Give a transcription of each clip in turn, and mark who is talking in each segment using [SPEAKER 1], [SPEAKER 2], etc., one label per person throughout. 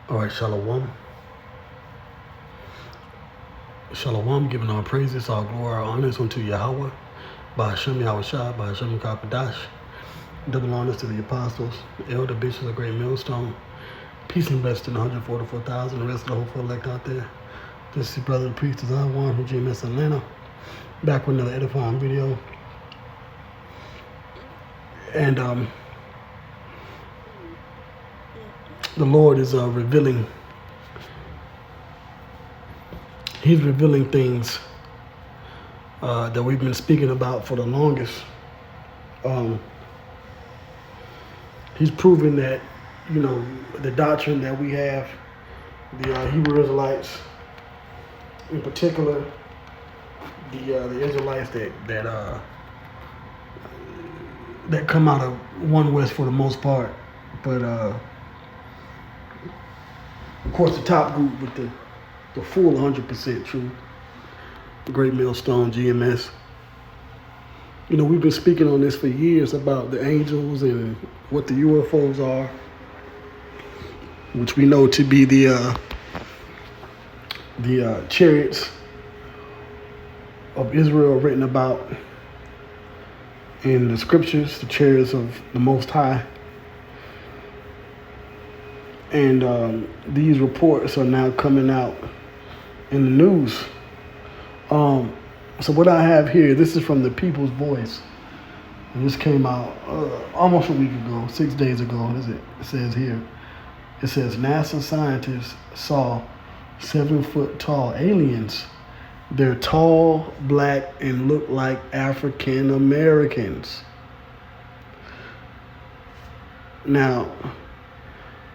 [SPEAKER 1] All right, Shalom. Shalom, giving all praises, all glory, all honors unto Yahweh, by Hashem Yahushua, by Hashem Kakadash. Double honors to the apostles, the elder bishops of Great Millstone. Peace and blessings to the 144,000, the rest of the hopeful elect out there. This is your brother, the priest, I one from GMS Atlanta. Back with another edifying video. And the Lord is revealing. He's revealing things that we've been speaking about for the longest. He's proving that, the doctrine that we have, the Hebrew Israelites, in particular, the Israelites that come out of One West for the most part, but of course the top group with the full 100% truth, the Great Millstone, GMS. We've been speaking on this for years about the angels and what the UFOs are, which we know to be the chariots of Israel written about in the scriptures, the chariots of the Most High. And these reports are now coming out in the news. So what I have here, this is from the People's Voice. And this came out almost a week ago, 6 days ago. It says here, it says NASA scientists saw 7-foot tall aliens. They're tall, black, and look like African Americans. Now,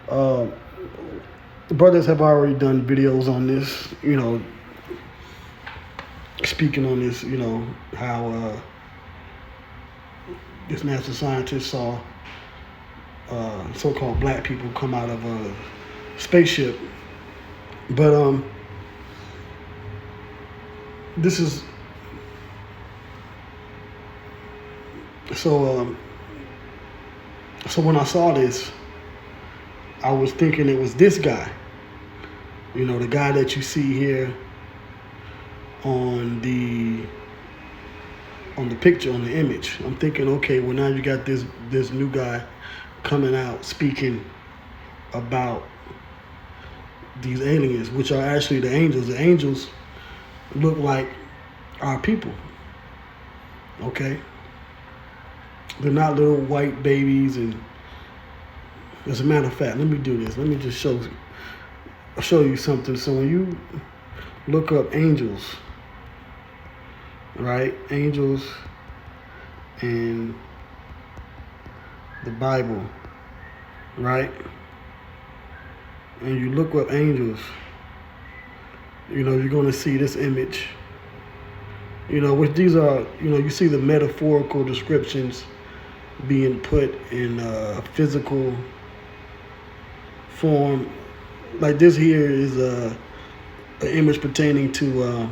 [SPEAKER 1] the brothers have already done videos on this, speaking on this, how this NASA scientist saw so-called black people come out of a spaceship. But this is so when I saw this, I was thinking it was this guy, the guy that you see here on the picture, on the image. I'm thinking, okay, well now you got this new guy coming out speaking about these aliens, which are actually the angels. The angels look like our people, okay? They're not little white babies. And as a matter of fact, let me do this. Let me just show you something. So when you look up angels, right? Angels in the Bible, right? And you look up angels, you're going to see this image. Which these are, you see the metaphorical descriptions being put in physical form. Like this here is an image pertaining to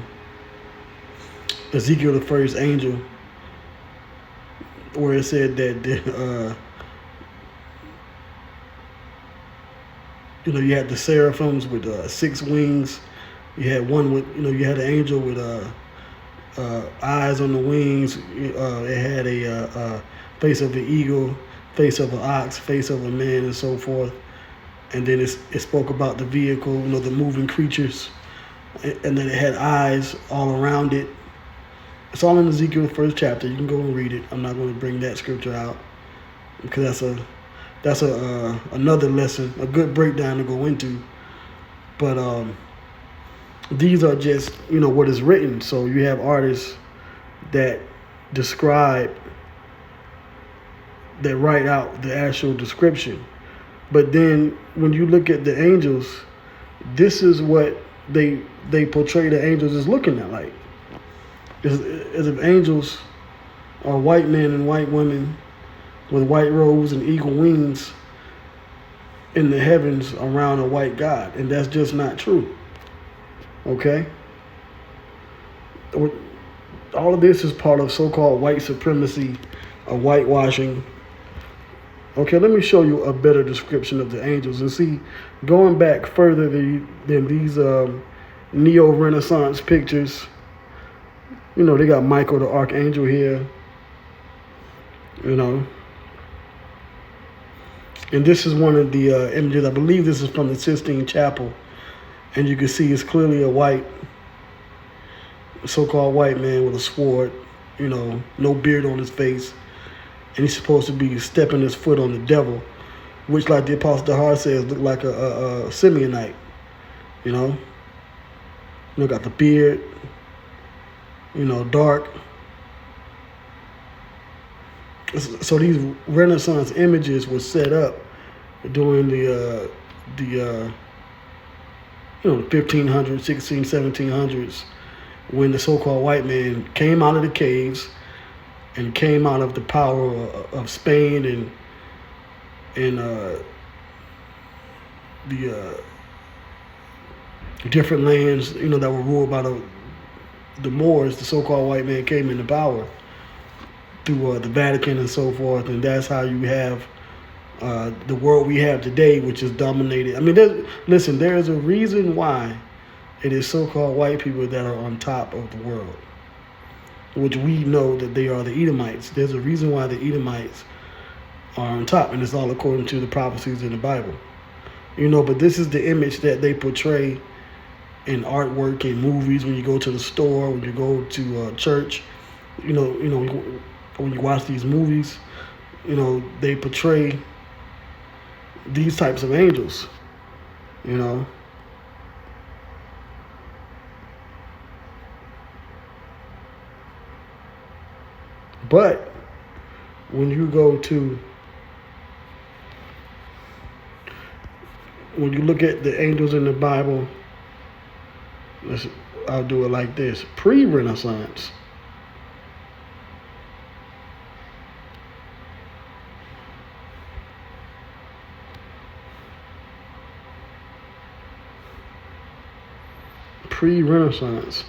[SPEAKER 1] Ezekiel, the first angel, where it said that you had the seraphims with 6 wings. You had one with, you had an angel with eyes on the wings. It had a face of an eagle, face of an ox, face of a man, and so forth. And then it spoke about the vehicle, the moving creatures, and then it had eyes all around it. It's all in Ezekiel, the first chapter. You can go and read it. I'm not going to bring that scripture out because that's another lesson, a good breakdown to go into. But these are just, what is written. So you have artists that describe, that write out the actual description. But then when you look at the angels, this is what they portray the angels as looking at like. As if angels are white men and white women with white robes and eagle wings in the heavens around a white God. And that's just not true. Okay? All of this is part of so-called white supremacy, whitewashing, Okay, let me show you a better description of the angels. And see, going back further than these neo-Renaissance pictures, you know, they got Michael the Archangel here, you know. And this is one of the images. I believe this is from the Sistine Chapel. And you can see it's clearly a white, so-called white man with a sword, you know, no beard on his face. And he's supposed to be stepping his foot on the devil, which, like the Apostle Dahar says, looked like a Simeonite, you know. You know, got the beard, you know, dark. So these Renaissance images were set up during the you know, the 1500s, 16, 1700s, when the so-called white man came out of the caves and came out of the power of Spain and the different lands, you know, that were ruled by the Moors. The so-called white man came into power through the Vatican and so forth, and that's how you have the world we have today, which is dominated. I mean, listen, there is a reason why it is so-called white people that are on top of the world, which we know that they are the Edomites. There's a reason why the Edomites are on top, and it's all according to the prophecies in the Bible. You know, but this is the image that they portray in artwork and movies. When you go to the store, when you go to church, you know, when you watch these movies, you know, they portray these types of angels, you know. But when you look at the angels in the Bible, I'll do it like this: pre-Renaissance. Pre-Renaissance,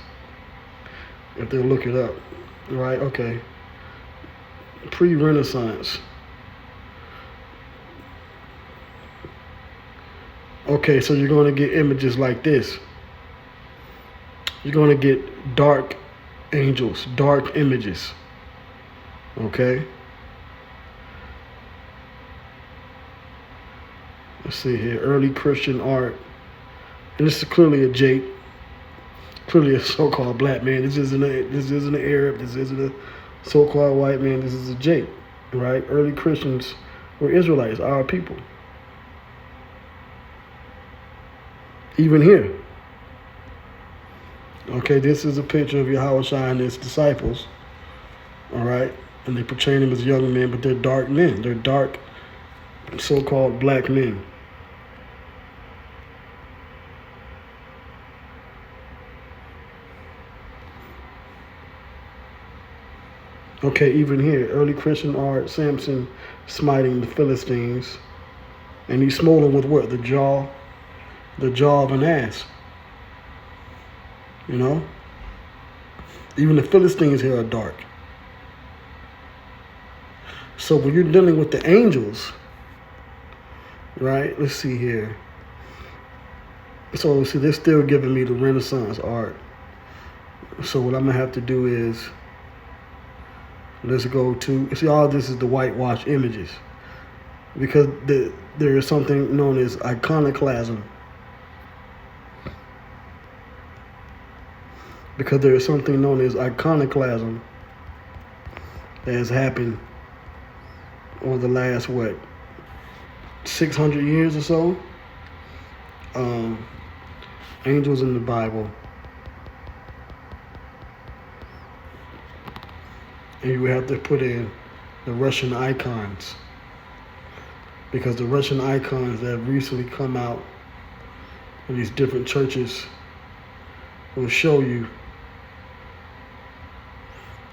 [SPEAKER 1] if they look it up, right? Okay. Pre-Renaissance. Okay, so you're going to get images like this. You're going to get dark angels, dark images. Okay? Let's see here. Early Christian art. And this is clearly a Jake. Clearly a so-called black man. This isn't an Arab. This isn't a so-called white man. This is a Jake, right? Early Christians were Israelites, our people. Even here. Okay, this is a picture of Yahushua and his disciples. All right? And they portray them as young men, but they're dark men. They're dark, so-called black men. Okay, even here, early Christian art, Samson smiting the Philistines. And he's smoldering with what? The jaw of an ass. You know? Even the Philistines here are dark. So when you're dealing with the angels, right? Let's see here. So see, they're still giving me the Renaissance art. So what I'm going to have to do is, let's go to, see, all this is the whitewash images. Because there is something known as iconoclasm. Because there is something known as iconoclasm that has happened over the last, 600 years or so? Angels in the Bible. And you have to put in the Russian icons. Because the Russian icons that have recently come out in these different churches will show you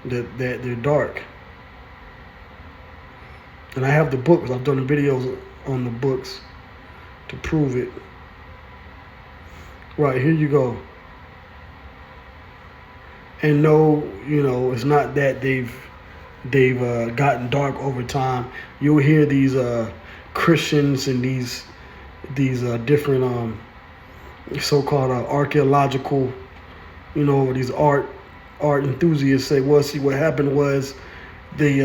[SPEAKER 1] that they're dark. And I have the books. I've done videos on the books to prove it. Right, here you go. And no, it's not that they've they've gotten dark over time. You'll hear these Christians and these different so-called archaeological, these art enthusiasts say, well, see, what happened was they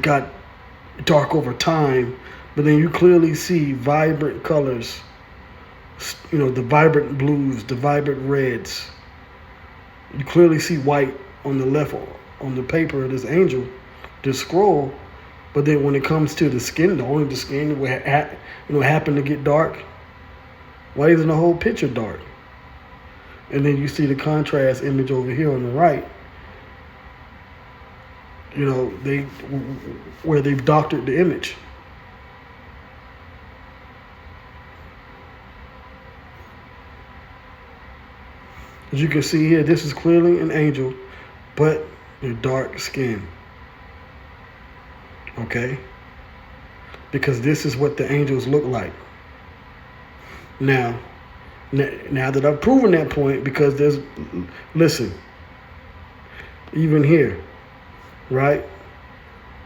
[SPEAKER 1] got dark over time, but then you clearly see vibrant colors, the vibrant blues, the vibrant reds. You clearly see white on the left on the paper of this angel, this scroll, but then when it comes to the skin, only the skin will happen to get dark. Why isn't the whole picture dark? And then you see the contrast image over here on the right. Where they've doctored the image. As you can see here, this is clearly an angel, but they're dark skin. Okay? Because this is what the angels look like. Now that I've proven that point, because listen, even here, right?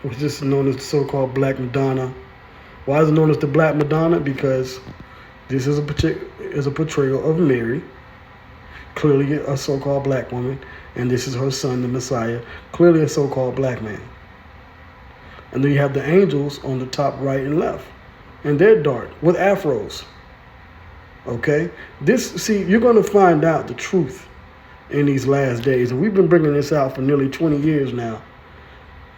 [SPEAKER 1] Which is known as the so-called Black Madonna. Why is it known as the Black Madonna? Because this is a portrayal of Mary, clearly a so-called black woman, and this is her son, the Messiah, clearly a so-called black man. And then you have the angels on the top right and left, and they're dark with afros. Okay? You're going to find out the truth in these last days, and we've been bringing this out for nearly 20 years now,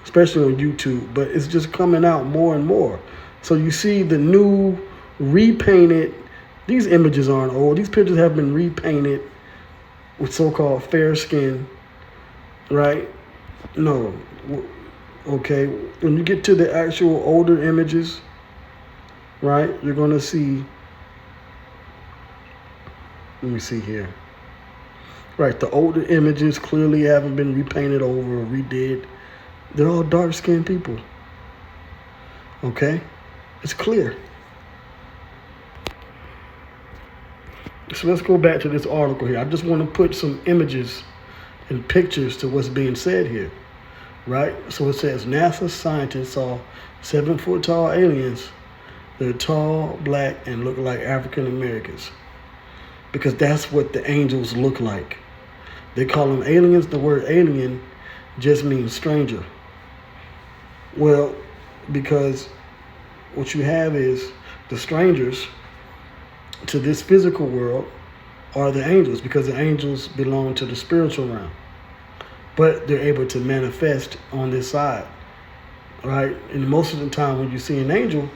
[SPEAKER 1] especially on YouTube, but it's just coming out more and more. So you see the new repainted, these images aren't old, these pictures have been repainted with so-called fair skin, right? No, okay, when you get to the actual older images, right, you're going to see, let me see here. Right, the older images clearly haven't been repainted over or redid. They're all dark-skinned people. Okay? It's clear. So let's go back to this article here. I just want to put some images and pictures to what's being said here. Right? So it says NASA scientists saw 7-foot tall aliens. They're tall, black, and look like African Americans. Because that's what the angels look like. They call them aliens. The word alien just means stranger. Well, because what you have is the strangers to this physical world are the angels, because the angels belong to the spiritual realm. But they're able to manifest on this side, right? And most of the time when you see an angel,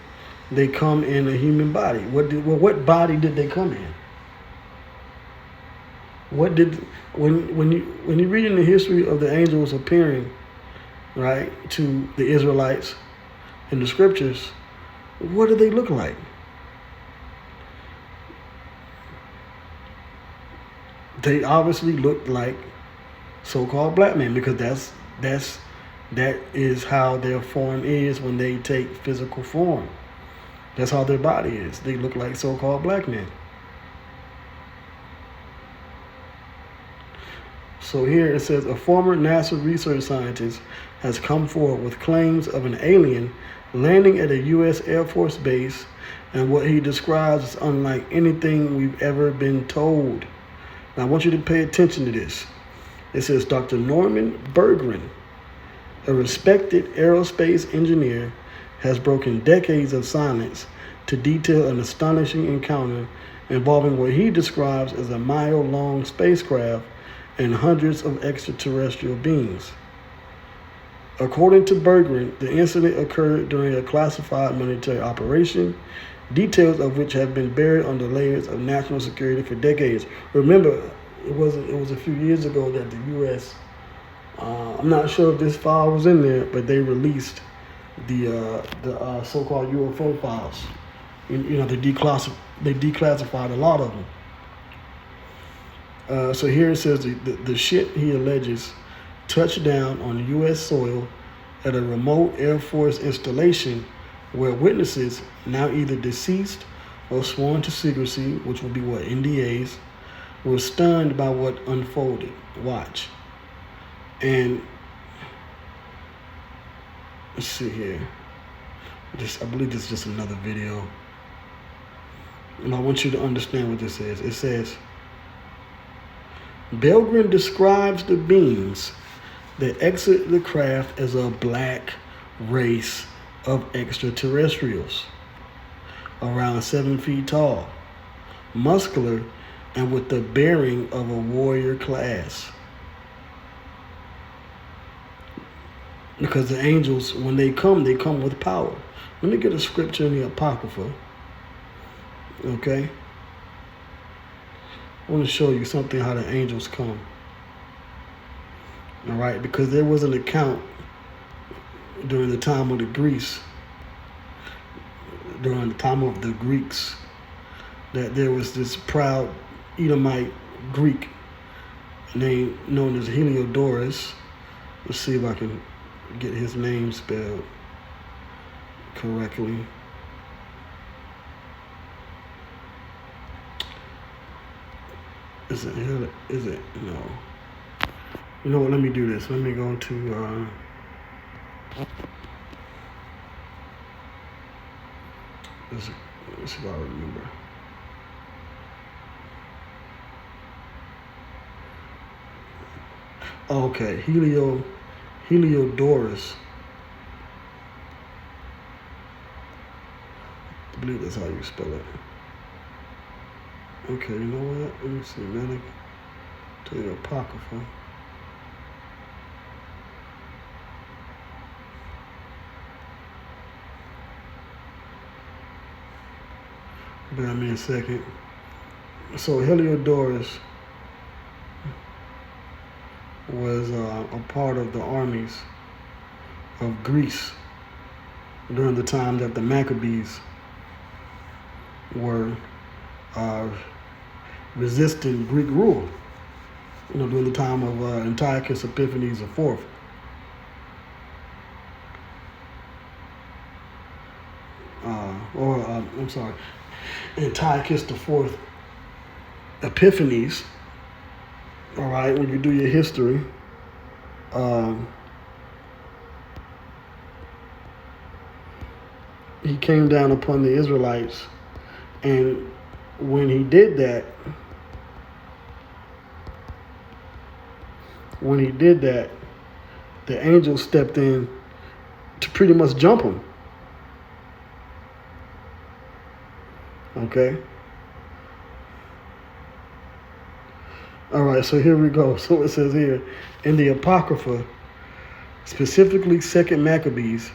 [SPEAKER 1] they come in a human body. What body did they come in? When you read in the history of the angels appearing, right, to the Israelites in the scriptures, what do they look like? They obviously look like so-called black men, because that is how their form is when they take physical form. That's how their body is. They look like so-called black men. So here it says, a former NASA research scientist has come forward with claims of an alien landing at a U.S. Air Force base, and what he describes is unlike anything we've ever been told. Now I want you to pay attention to this. It says Dr. Norman Berggren, a respected aerospace engineer, has broken decades of silence to detail an astonishing encounter involving what he describes as a mile-long spacecraft and hundreds of extraterrestrial beings. According to Berggren, the incident occurred during a classified military operation, details of which have been buried under layers of national security for decades. Remember, it was a few years ago that the U.S., I'm not sure if this file was in there, but they released the so-called UFO files. They declassified a lot of them. So here it says the ship, he alleges, touched down on U.S. soil at a remote Air Force installation where witnesses, now either deceased or sworn to secrecy, which would be what, NDAs, were stunned by what unfolded. Watch. And Let's see here. I believe this is just another video. And I want you to understand what this is. It says, Belgren describes the beings that exit the craft as a black race of extraterrestrials, around 7 feet tall, muscular, and with the bearing of a warrior class. Because the angels, when they come with power. Let me get a scripture in the Apocrypha. Okay? I want to show you something how the angels come. All right? Because there was an account during the time of the Greeks, that there was this proud Edomite Greek known as Heliodorus. Let's see if I can get his name spelled correctly. Is it? No. You know what? Let me do this. Let me go to. Let's see if I remember. Okay, Heliodorus. I believe that's how you spell it. Okay, you know what? Let me see. Manic to the Apocrypha. Bear me a second. So Heliodorus was a part of the armies of Greece during the time that the Maccabees were resisting Greek rule. During the Antiochus Epiphanes IV. Antiochus IV Epiphanes. All right, when you do your history, he came down upon the Israelites, and when he did that, the angel stepped in to pretty much jump him. Okay? All right, so here we go. So it says here, in the Apocrypha, specifically 2nd Maccabees,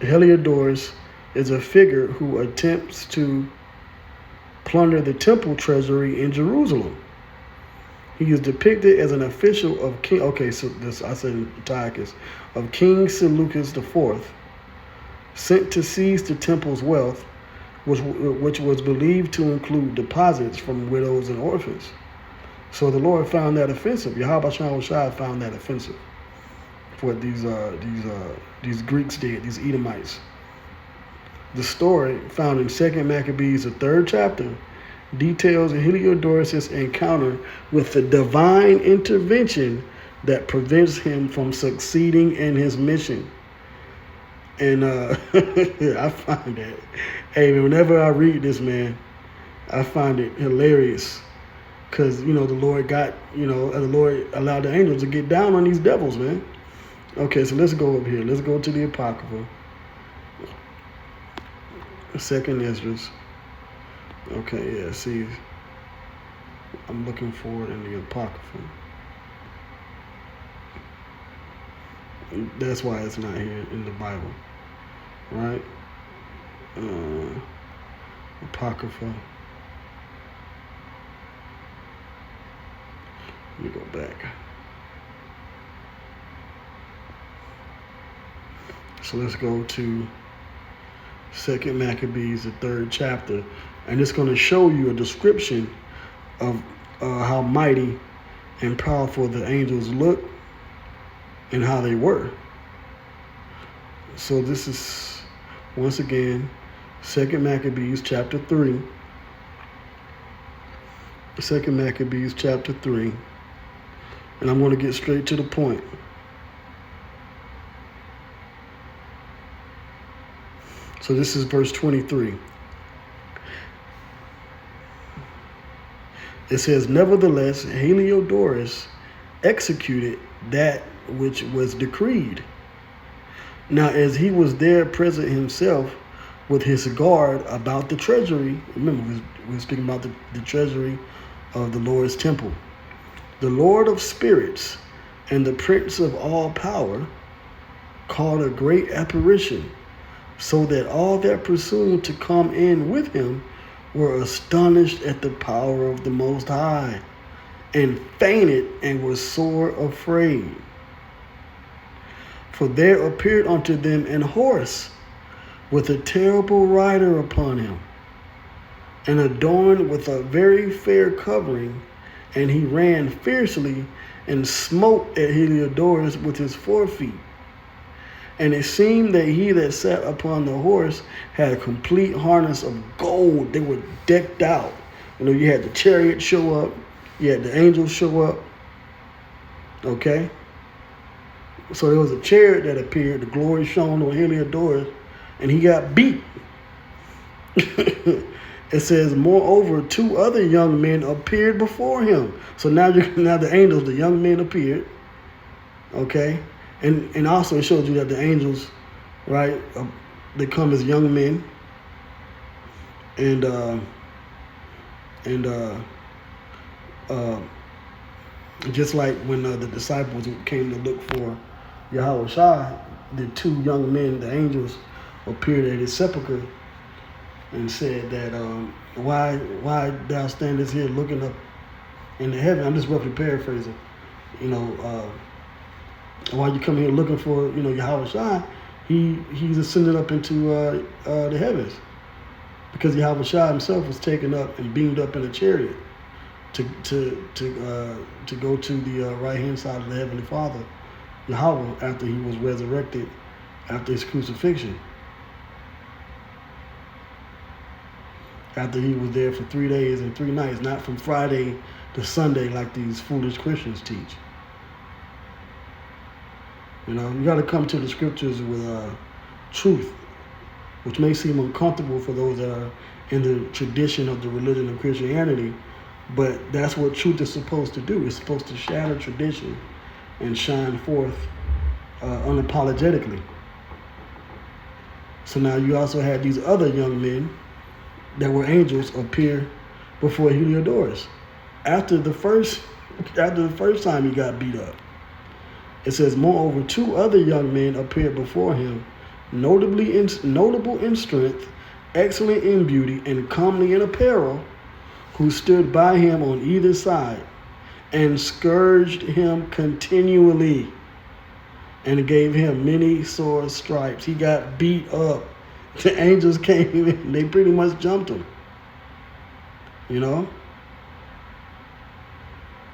[SPEAKER 1] Heliodorus is a figure who attempts to plunder the temple treasury in Jerusalem. He is depicted as an official of King. Okay, so this I said Antiochus of King Seleucus IV, sent to seize the temple's wealth, which was believed to include deposits from widows and orphans. So the Lord found that offensive. Yahweh Shai found that offensive. What these Greeks did, these Edomites. The story found in 2nd Maccabees, the 3rd chapter, details Heliodorus' encounter with the divine intervention that prevents him from succeeding in his mission. And I find that, hey, whenever I read this, man, I find it hilarious. Because, the Lord allowed the angels to get down on these devils, man. Okay, so let's go up here. Let's go to the Apocrypha. 2nd Esdras. Okay, yeah, see, I'm looking for it in the Apocrypha. That's why it's not here in the Bible, right? Apocrypha. Let me go back. So let's go to 2nd Maccabees, the 3rd chapter, and it's going to show you a description of how mighty and powerful the angels look and how they were. So this is, once again, 2nd Maccabees chapter 3. 2nd Maccabees chapter 3. And I'm going to get straight to the point. So this is verse 23. It says, nevertheless, Heliodorus executed that which was decreed. Now, as he was there present himself with his guard about the treasury, remember, we were speaking about the treasury of the Lord's temple. The Lord of spirits and the Prince of all power called a great apparition, so that all that presumed to come in with him were astonished at the power of the Most High, and fainted and were sore afraid. For there appeared unto them an horse with a terrible rider upon him, and adorned with a very fair covering, and he ran fiercely and smote at Heliodorus with his forefeet. And it seemed that he that sat upon the horse had a complete harness of gold. They were decked out. You had the chariot show up. You had the angels show up. Okay? So there was a chariot that appeared. The glory shone on Heliodorus, and he got beat. It says, moreover, 2 other young men appeared before him. So now the angels, the young men appeared. Okay? And also it shows you that the angels, right, they come as young men. And just like when the disciples came to look for Yahweh Shai, the 2 young men, the angels, appeared at his sepulchre and said that, why thou standest here looking up in the heaven? I'm just roughly paraphrasing. Why you come here looking for, Yahweh Shai? He's ascended up into the heavens, because Yahweh Shai himself was taken up and beamed up in a chariot to go to the right hand side of the Heavenly Father, Yahweh, after he was resurrected after his crucifixion. After he was there for 3 days and 3 nights, not from Friday to Sunday like these foolish Christians teach. You got to come to the scriptures with truth, which may seem uncomfortable for those that are in the tradition of the religion of Christianity, but that's what truth is supposed to do. It's supposed to shatter tradition and shine forth unapologetically. So now you also had these other young men that were angels appear before Heliodorus after the first time he got beat up. It says, moreover, 2 other young men appeared before him, notable in strength, excellent in beauty, and comely in apparel, who stood by him on either side, and scourged him continually, and gave him many sore stripes. He got beat up. The angels came in, they pretty much jumped him.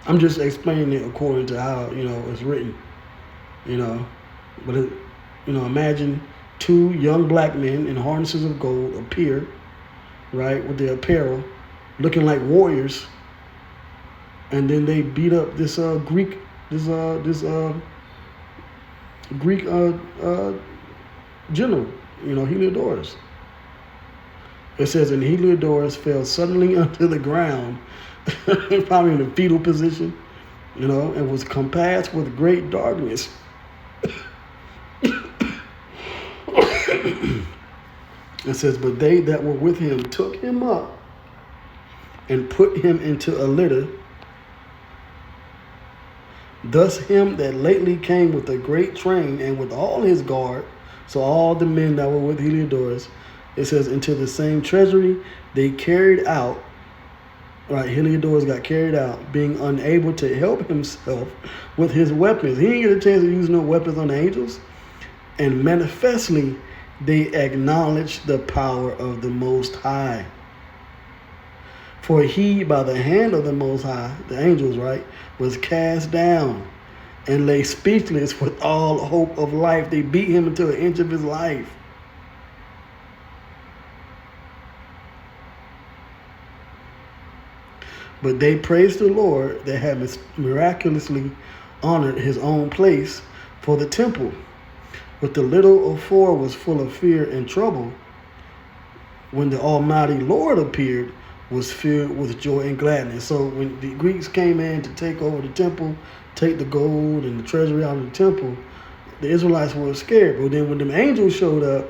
[SPEAKER 1] I'm just explaining it according to how, it's written. But imagine 2 young black men in harnesses of gold appear, right, with their apparel, looking like warriors, and then they beat up this Greek general, Heliodorus. It says, and Heliodorus fell suddenly onto the ground, probably in a fetal position, and was compassed with great darkness. It says, but they that were with him took him up and put him into a litter. Thus him that lately came with a great train and with all his guard, so all the men that were with Heliodorus, it says, into the same treasury they carried out. Right, Heliodorus got carried out, being unable to help himself with his weapons. He didn't get a chance to use no weapons on the angels. And manifestly, they acknowledged the power of the Most High. For he, by the hand of the Most High, the angels, right, was cast down and lay speechless with all hope of life. They beat him into an inch of his life. But they praised the Lord that had miraculously honored his own place for the temple. But the little of 4 was full of fear and trouble, when the Almighty Lord appeared, was filled with joy and gladness. So when the Greeks came in to take over the temple, take the gold and the treasury out of the temple, the Israelites were scared. But then when them angels showed up,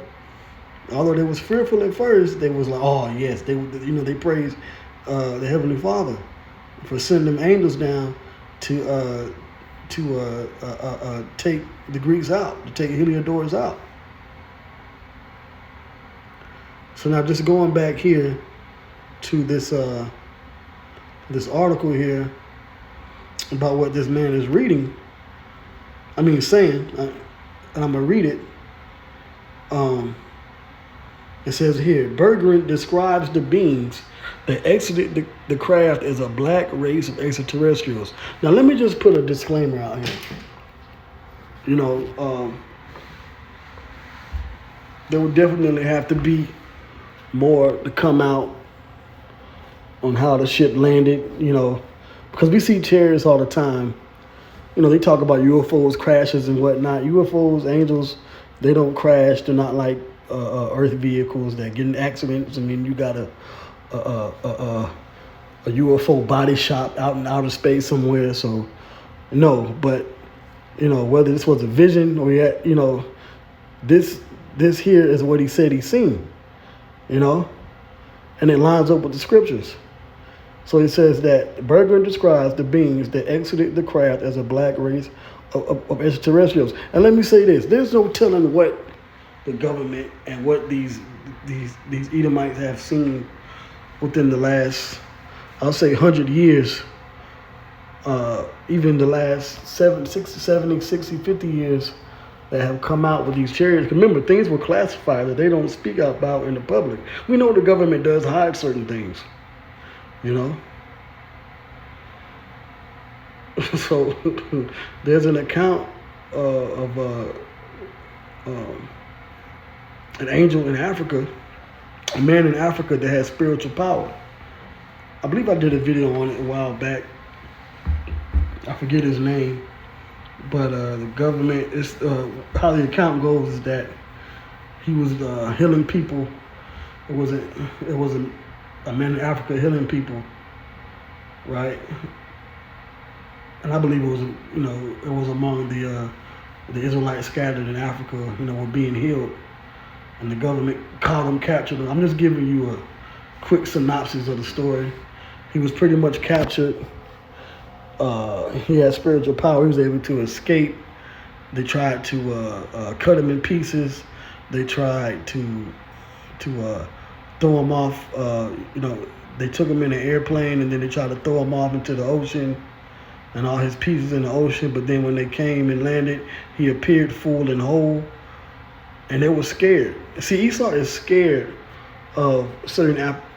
[SPEAKER 1] although they was fearful at first, they was like, oh yes, they praised the Heavenly Father for sending them angels down to take the Greeks out, to take Heliodorus out. So now just going back here to this article here about what this man is saying, and I'm gonna read it. It says here, Berggren describes the beings that exited the craft as a black race of extraterrestrials. Now let me just put a disclaimer out here. There would definitely have to be more to come out on how the ship landed, because we see chariots all the time. They talk about UFOs, crashes and whatnot. UFOs, angels, they don't crash. They're not like Earth vehicles that get in accidents. You got a UFO body shop out in outer space somewhere. So, no, but, whether this was a vision or, this here is what he said he's seen, and it lines up with the scriptures. So he says that Berggren describes the beings that exited the craft as a black race of extraterrestrials. And let me say this, there's no telling what the government and what these Edomites have seen within the last, I'll say 100 years, even the last 70, 60, 50 years that have come out with these chariots. Remember, things were classified that they don't speak about in the public. We know the government does hide certain things, So there's an account of an angel in Africa, a man in Africa that has spiritual power. I believe I did a video on it a while back. I forget his name, but the government is how the account goes is that he was healing people. It was a man in Africa healing people, right? And I believe it was among the Israelites scattered in Africa, were being healed, and the government caught them, captured them. I'm just giving you a quick synopsis of the story. He was pretty much captured. He had spiritual power. He was able to escape. They tried to cut him in pieces. They tried to throw him off. They took him in an airplane and then they tried to throw him off into the ocean and all his pieces in the ocean. But then when they came and landed, he appeared full and whole, and they were scared. See, Esau is scared of certain,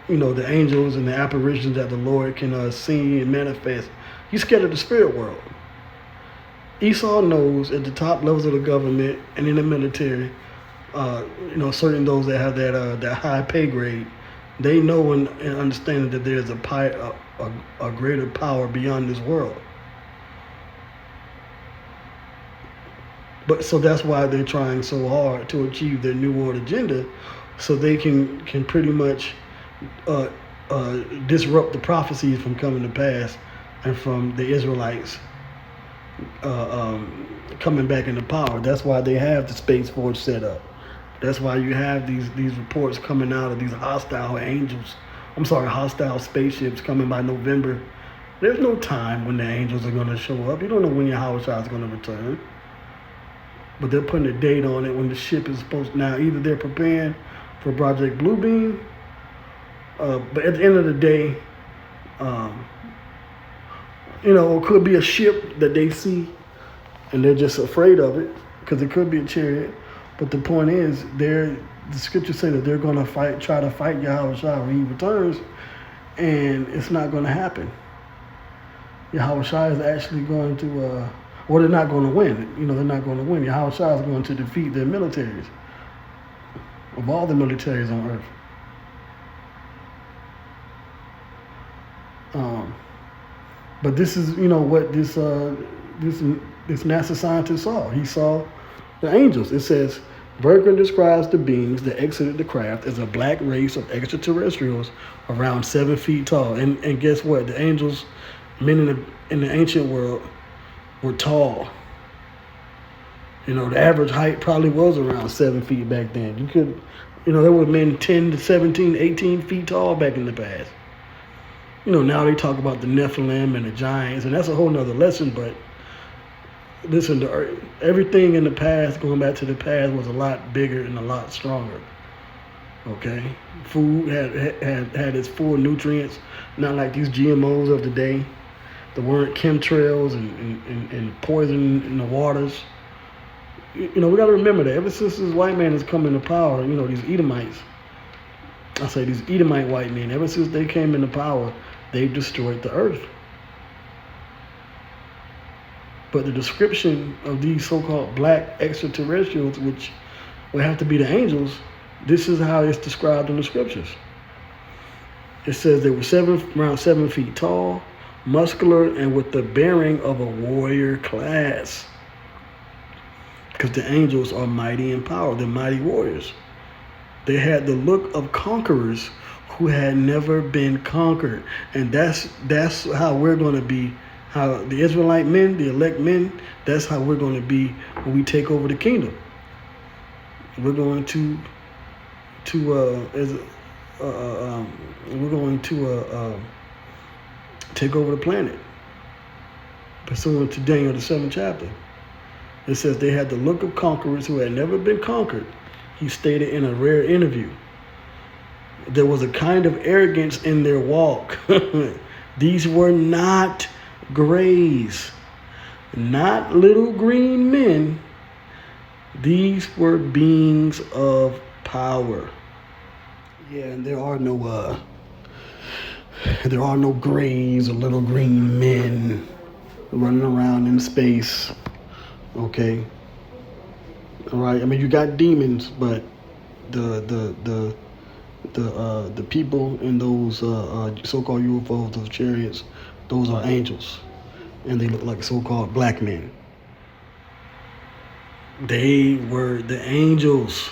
[SPEAKER 1] the angels and the apparitions that the Lord can see and manifest. He's scared of the spirit world. Esau knows at the top levels of the government and in the military, certain those that have that high pay grade, they know and understand that there's a greater power beyond this world. But so that's why they're trying so hard to achieve their New World agenda, so they can pretty much disrupt the prophecies from coming to pass and from the Israelites coming back into power. That's why they have the Space Force set up. That's why you have these reports coming out of these hostile spaceships coming by November. There's no time when the angels are going to show up. You don't know when your Yahushua is going to return. But they're putting a date on it when the ship is supposed to. Now, either they're preparing for Project Bluebeam, but at the end of the day, it could be a ship that they see and they're just afraid of it because it could be a chariot. But the point is, the scriptures say that they're going to try to fight Yahushua when he returns, and it's not going to happen. Yahushua is actually going to, they're not going to win. They're not going to win. Yahushua is going to defeat their militaries, of all the militaries on earth. But this is, what this NASA scientist saw. He saw the angels. It says Bergman describes the beings that exited the craft as a black race of extraterrestrials around 7 feet tall. And guess what? The angels, men in the ancient world, were tall. The average height probably was around 7 feet back then. There were men 10 to 17, 18 feet tall back in the past. Now they talk about the Nephilim and the giants, and that's a whole nother lesson, but listen, everything in the past, going back to the past, was a lot bigger and a lot stronger. Okay? Food had its full nutrients, not like these GMOs of the day. There weren't chemtrails and poison in the waters. We got to remember that ever since this white man has come into power, these Edomites, these Edomite white men, ever since they came into power, they've destroyed the earth. But the description of these so-called black extraterrestrials, which would have to be the angels, this is how it's described in the scriptures. It says they were around 7 feet tall, muscular, and with the bearing of a warrior class. Because the angels are mighty in power. They're mighty warriors. They had the look of conquerors who had never been conquered. And that's how we're going to be, how the Israelite men, the elect men, that's how we're going to be when we take over the kingdom. We're going to take over the planet. Pursuant to Daniel, the 7th chapter. It says they had the look of conquerors who had never been conquered. He stated in a rare interview. There was a kind of arrogance in their walk. These were not grays, not little green men. These were beings of power. Yeah, and there are no grays or little green men running around in space. Okay. All right. I mean, you got demons, but the people in those so-called UFOs, those chariots, those are angels, and they look like so-called black men. They were the angels.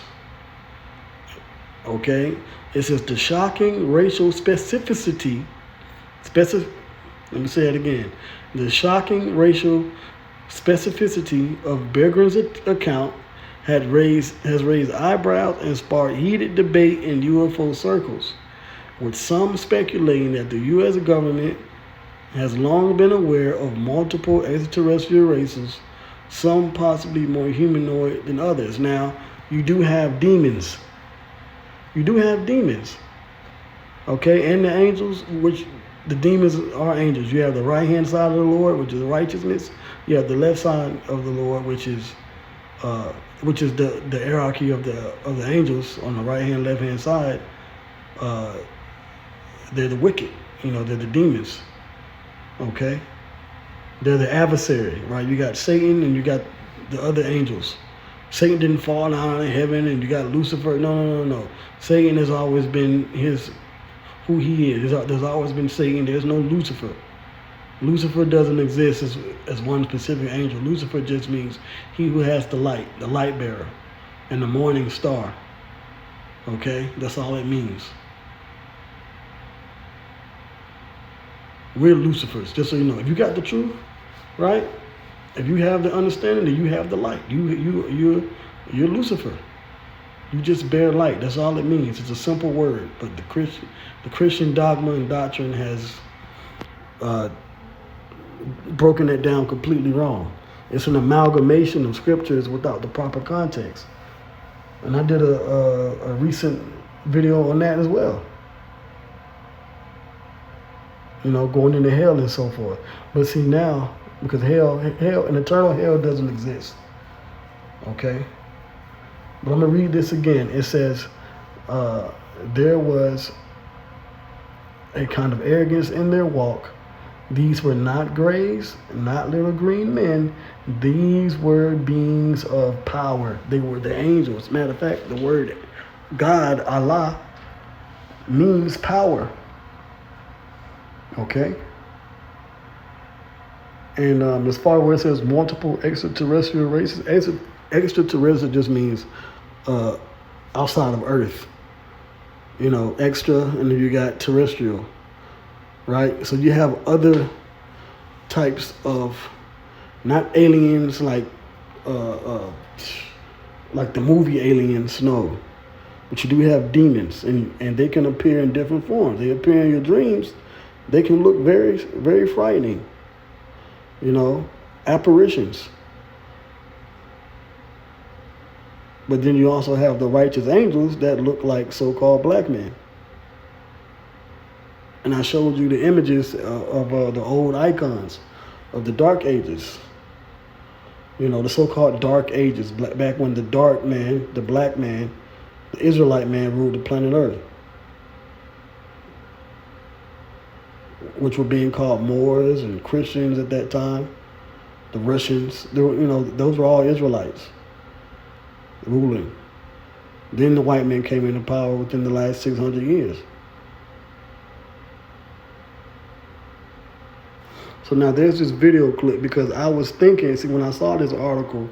[SPEAKER 1] Okay. It says the shocking racial specificity. Let me say it again. The shocking racial specificity of Bergman's account has raised eyebrows and sparked heated debate in UFO circles, with some speculating that the U.S. government has long been aware of multiple extraterrestrial races, some possibly more humanoid than others. Now, you do have demons. Okay, and the angels, which the demons are angels. You have the right-hand side of the Lord, which is righteousness. You have the left side of the Lord, which is the hierarchy of the angels on the right-hand, left-hand side. They're the wicked. They're the demons. Okay, they're the adversary, right? You got Satan and you got the other angels. Satan didn't fall down in heaven, and you got Lucifer. No. Satan has always been who he is. There's always been Satan. There's no Lucifer. Lucifer doesn't exist as one specific angel. Lucifer just means he who has the light bearer, and the morning star. Okay? That's all it means. We're Lucifers, just so you know. If you got the truth, right? If you have the understanding, then you have the light. You're Lucifer. You just bear light. That's all it means. It's a simple word, but the Christian dogma and doctrine has broken it down completely wrong. It's an amalgamation of scriptures without the proper context. And I did a recent video on that as well. Going into hell and so forth. But see now, because hell, an eternal hell doesn't exist. Okay? But I'm going to read this again. It says, there was a kind of arrogance in their walk. These were not grays, not little green men. These were beings of power. They were the angels. Matter of fact, the word God, Allah, means power. Okay? And as far as where it says multiple extraterrestrial races, extraterrestrial just means uh, outside of Earth. You know, extra, and then you got terrestrial, right? So you have other types of, not aliens like the movie Aliens, no. But you do have demons, and they can appear in different forms. They appear in your dreams. They can look very, very frightening. You know, apparitions. But then you also have the righteous angels that look like so-called black men. And I showed you the images of the old icons of the Dark Ages. You know, the so-called Dark Ages, back when the dark man, the black man, the Israelite man ruled the planet Earth, which were being called Moors and Christians at that time. The Russians, they were, you know, those were all Israelites ruling. Then the white men came into power within the last 600 years. So now there's this video clip, because I was thinking, see, when I saw this article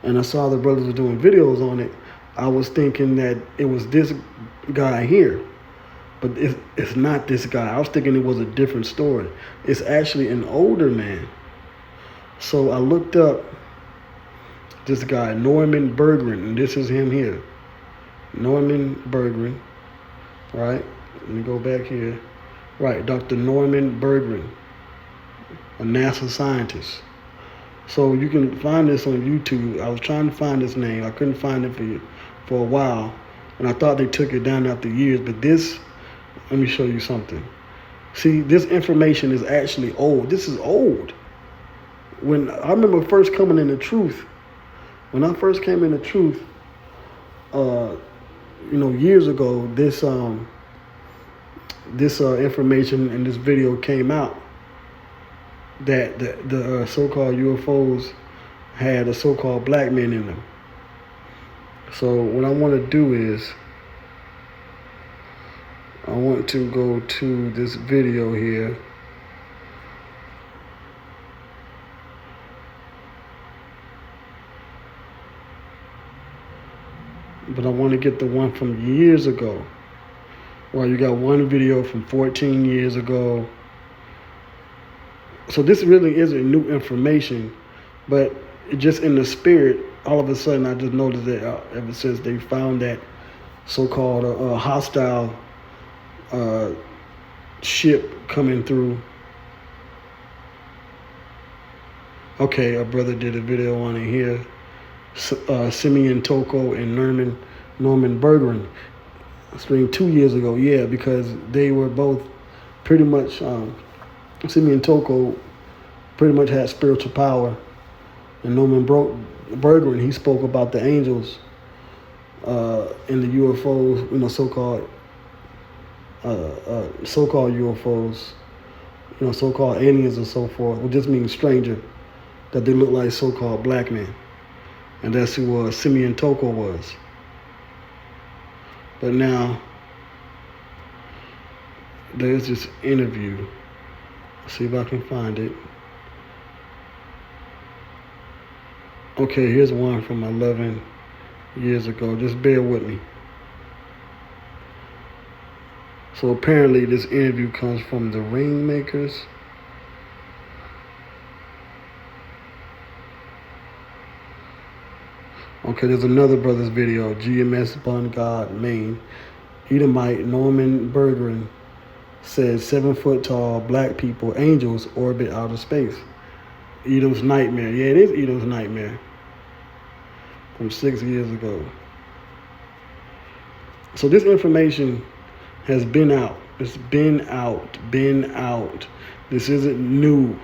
[SPEAKER 1] and I saw the brothers were doing videos on it, I was thinking that it was this guy here. But it's not this guy. I was thinking it was a different story. It's actually an older man. So I looked up this guy, Norman Berggren, and this is him here. Norman Berggren, right? Let me go back here. Right, Dr. Norman Berggren, a NASA scientist. So you can find this on YouTube. I was trying to find his name. I couldn't find it for a while. And I thought they took it down after years. But this, let me show you something. See, this information is actually old. This is old. When I remember first coming into truth, when I first came into truth, you know, years ago, this information and this video came out that the so-called UFOs had a so-called black man in them. So what I want to do is I want to go to this video here. But I want to get the one from years ago. Well, you got one video from 14 years ago. So this really isn't new information, but just in the spirit, all of a sudden I just noticed that ever since they found that so-called hostile ship coming through. Okay, a brother did a video on it here. Simeon Toko and Norman Berggren. It's been 2 years ago, yeah, because they were both pretty much, Simeon Toko pretty much had spiritual power, and Norman Berggren, he spoke about the angels and the UFOs, you know, so-called UFOs, you know, so-called aliens and so forth, which just means stranger, that they look like so-called black men. And that's who Simeon Toko was. But now, there's this interview. Let's see if I can find it. Okay, here's one from 11 years ago. Just bear with me. So apparently this interview comes from the Ringmakers. Okay, there's another brother's video, GMS Bun God, Maine. Edomite Norman Berggren says 7 foot tall black people, angels, orbit outer space. Edom's Nightmare. Yeah, it is Edom's Nightmare. From 6 years ago. So this information has been out. It's been out. This isn't new.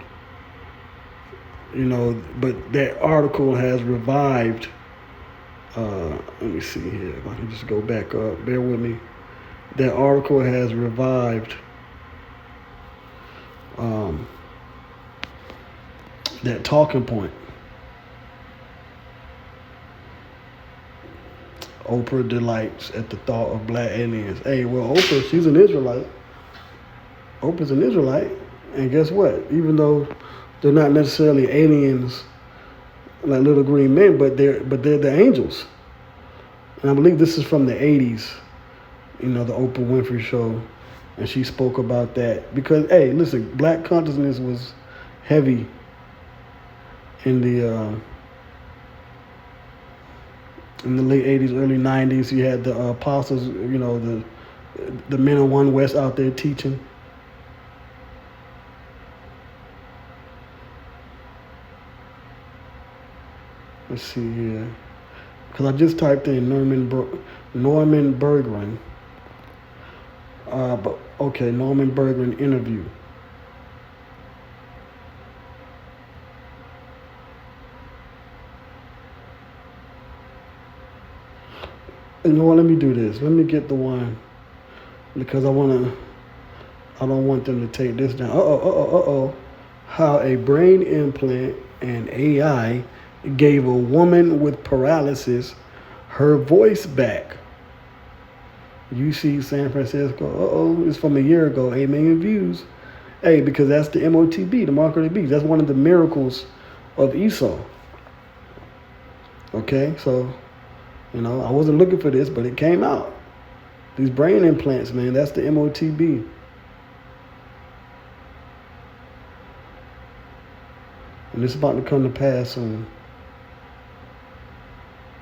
[SPEAKER 1] You know, but that article has revived. Let me see here. If I can just go back up. Bear with me. That article has revived that talking point. Oprah delights at the thought of black aliens. Hey, well, Oprah, she's an Israelite. Oprah's an Israelite. And guess what? Even though they're not necessarily aliens like little green men, but they're the angels. and I believe this is from the 80s, you know, the Oprah Winfrey Show. And she spoke about that. Because, hey, listen, black consciousness was heavy in the late 80s, early 90s. You had the apostles, you know, the men of One West out there teaching. Let's see here. Because I just typed in Norman Bergren. Norman Bergren interview. You know what? Let me do this. Let me get the one because I don't want them to take this down. How a brain implant and AI gave a woman with paralysis her voice back. UC San Francisco. It's from a year ago. 8 million views. Hey, because that's the MOTB, the mark of the beast. That's one of the miracles of Esau. Okay, so, you know, I wasn't looking for this, but it came out. These brain implants, man, that's the MOTB. And it's about to come to pass soon.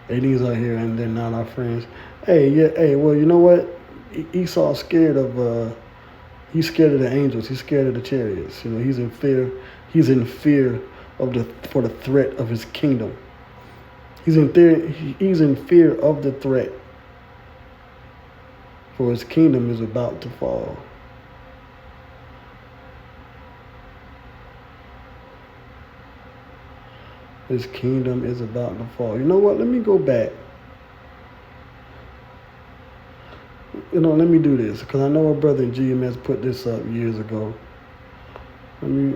[SPEAKER 1] Aliens are here and they're not our friends. Well, you know what? Esau's scared of, he's scared of the angels. He's scared of the chariots. You know, he's in fear. He's in fear for the threat of his kingdom. He's in fear of the threat, for his kingdom is about to fall. His kingdom is about to fall. You know what? Let me go back. You know, let me do this because I know a brother in GMS put this up years ago. Let me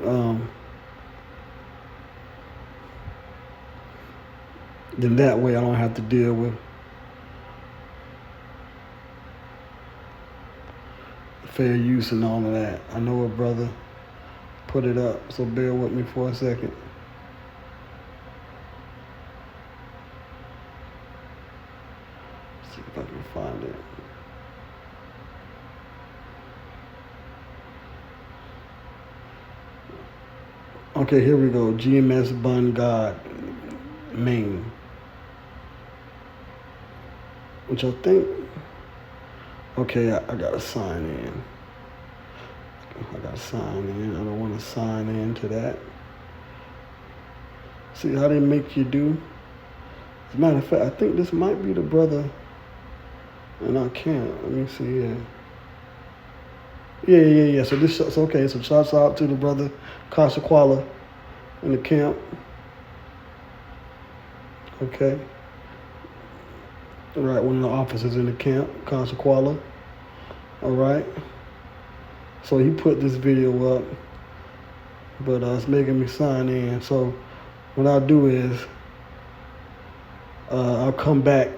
[SPEAKER 1] then that way I don't have to deal with fair use and all of that. I know a brother put it up, so bear with me for a second. Let's see if I can find it. Okay, here we go. GMS Bun God, Maine. Which I think, okay, I gotta sign in. I don't want to sign in to that. See how they make you do? As a matter of fact, I think this might be the brother, and I can't. Let me see here. Yeah. So okay. So shouts out to the brother Kashakwala in the camp. Okay. All right, one of the officers in the camp, Kashakwala. All right. So he put this video up, but it's making me sign in. So what I'll do is I'll come back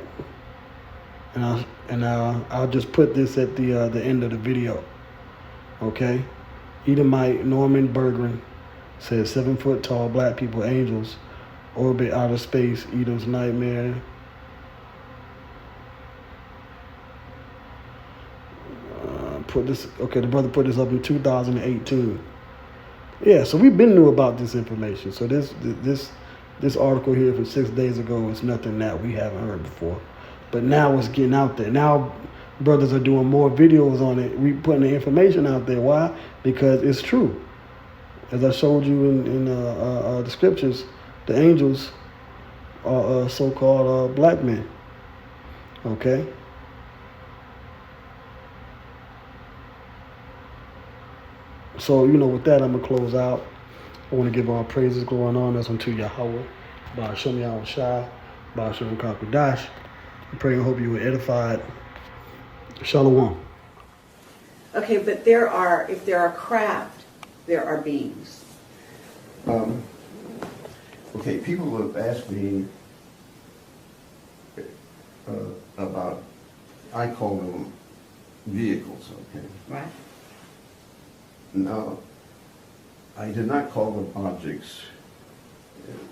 [SPEAKER 1] and I'll just put this at the end of the video. Okay. Edomite Norman Bergren says 7 foot tall black people, angels, orbit outer space, Edom's nightmare. The brother put this up in 2018. Yeah, so we've been knew about this information. So this article here from 6 days ago is nothing that we haven't heard before. But now it's getting out there. Now brothers are doing more videos on it. We putting the information out there. Why? Because it's true. As I showed you in the scriptures, the angels are so-called black men. Okay? So, you know, with that, I'm going to close out. I want to give all praises, glory, and honors unto Yahweh, Ba'ashem Yahweh Shai, Ba'ashem Kakudash. I pray and hope you were edified. Shalom.
[SPEAKER 2] Okay, but if there are craft, there are beings.
[SPEAKER 3] Okay, people have asked me about, I call them vehicles, okay?
[SPEAKER 2] Right.
[SPEAKER 3] Now, I did not call them objects.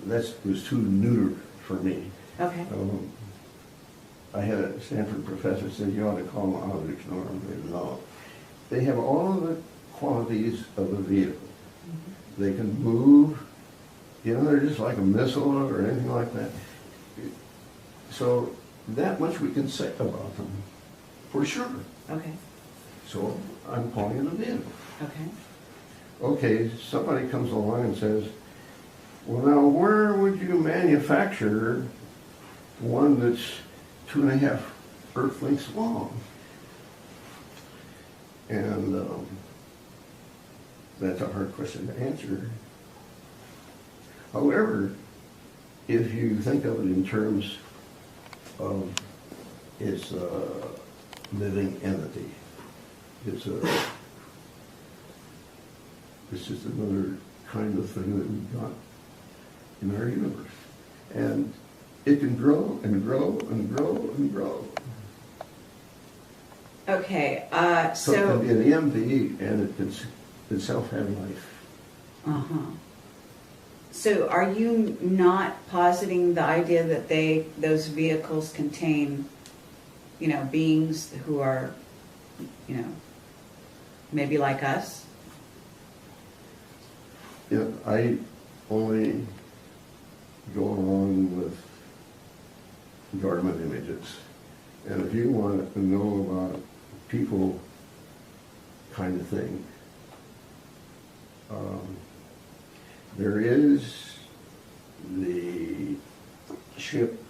[SPEAKER 3] That was too neuter for me.
[SPEAKER 2] Okay.
[SPEAKER 3] I had a Stanford professor said you ought to call them objects normally. No. They have all of the qualities of a vehicle. They can move, you know, they're just like a missile or anything like that. So that much we can say about them, for sure.
[SPEAKER 2] Okay,
[SPEAKER 3] So I'm calling it a vehicle.
[SPEAKER 2] okay.
[SPEAKER 3] Okay, somebody comes along and says, well, now where would you manufacture one that's 2.5 Earth lengths long? And that's a hard question to answer. However, if you think of it in terms of its living entity, it's just another kind of thing that we've got in our universe. And it can grow and grow and grow and grow.
[SPEAKER 2] Okay,
[SPEAKER 3] So it
[SPEAKER 2] so,
[SPEAKER 3] can be an EMV and it can itself have life.
[SPEAKER 2] uh-huh. So are you not positing the idea that those vehicles contain, you know, beings who are, you know, maybe like us?
[SPEAKER 3] Yeah, I only go along with government images. And if you want to know about people kind of thing, there is the ship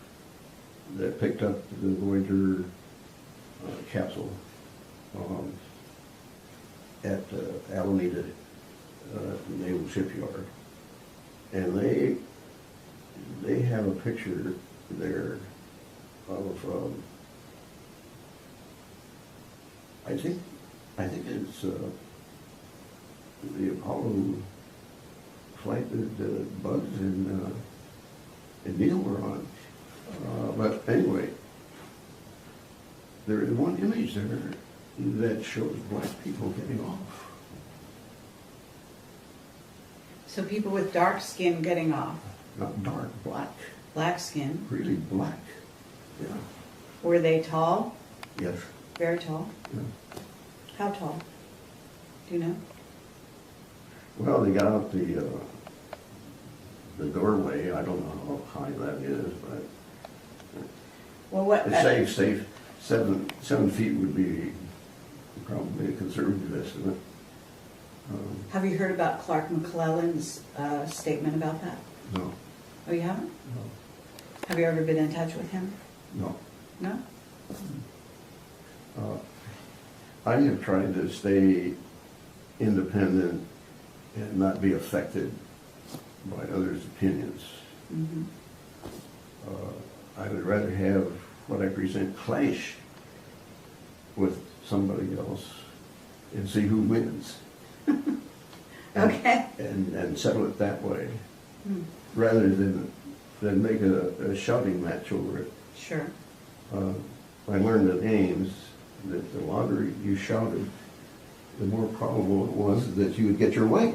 [SPEAKER 3] that picked up the Voyager capsule at Alameda Naval Shipyard, and they have a picture there of I think it's the Apollo flight that Buzz and Neil were on. But anyway, there is one image there that shows black people getting off.
[SPEAKER 2] So people with dark skin getting off,
[SPEAKER 3] Not dark, black.
[SPEAKER 2] black skin,
[SPEAKER 3] Really black. Yeah.
[SPEAKER 2] were they tall?
[SPEAKER 3] Yes.
[SPEAKER 2] Very tall?
[SPEAKER 3] Yeah.
[SPEAKER 2] How tall? Do you know?
[SPEAKER 3] Well, they got out the doorway. I don't know how high that is, but
[SPEAKER 2] Well, what?
[SPEAKER 3] it's safe. 7 feet would be probably a conservative estimate.
[SPEAKER 2] Have you heard about Clark McClellan's statement about that?
[SPEAKER 3] No,
[SPEAKER 2] Oh, you haven't? Have you ever been in touch with him?
[SPEAKER 3] no.
[SPEAKER 2] No?
[SPEAKER 3] I have tried to stay independent and not be affected by others' opinions.
[SPEAKER 2] Mm-hmm.
[SPEAKER 3] I would rather have what I present clash with somebody else and see who wins.
[SPEAKER 2] Okay.
[SPEAKER 3] And settle it that way,
[SPEAKER 2] Hmm.
[SPEAKER 3] rather than make a shouting match over it.
[SPEAKER 2] Sure.
[SPEAKER 3] I learned at Ames that the longer you shouted, the more probable it was that you would get your way.